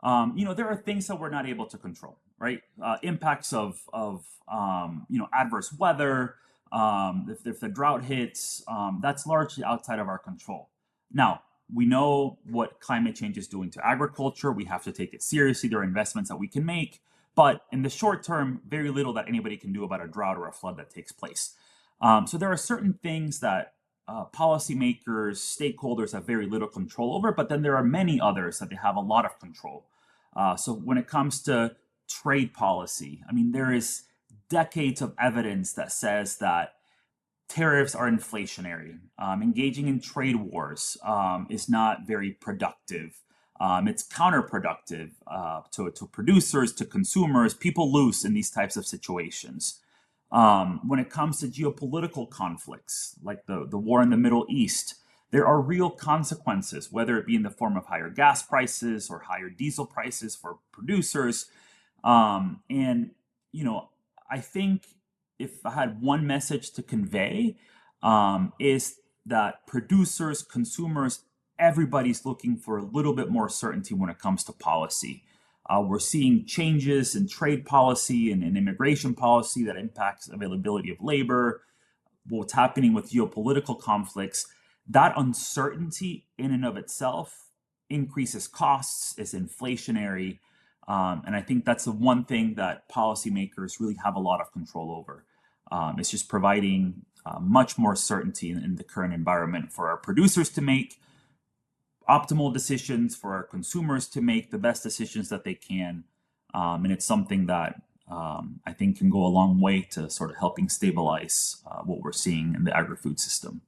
there are things that we're not able to control, right? Impacts of adverse weather, if the drought hits, that's largely outside of our control. Now, we know what climate change is doing to agriculture. We have to take it seriously. There are investments that we can make, but in the short term, very little that anybody can do about a drought or a flood that takes place. So there are certain things that policymakers, stakeholders have very little control over, but then there are many others that they have a lot of control. So when it comes to trade policy, I mean, there is decades of evidence that says that tariffs are inflationary. Engaging in trade wars is not very productive. It's counterproductive to producers, to consumers. People lose in these types of situations. When it comes to geopolitical conflicts, like the war in the Middle East, there are real consequences, whether it be in the form of higher gas prices or higher diesel prices for producers. And, I think if I had one message to convey, is that producers, consumers, everybody's looking for a little bit more certainty when it comes to policy. We're seeing changes in trade policy and in immigration policy that impacts availability of labor, what's happening with geopolitical conflicts. That uncertainty in and of itself increases costs, is inflationary. And I think that's the one thing that policymakers really have a lot of control over. It's just providing much more certainty in the current environment for our producers to make optimal decisions, for our consumers to make the best decisions that they can. And it's something that I think can go a long way to sort of helping stabilize what we're seeing in the agri-food system.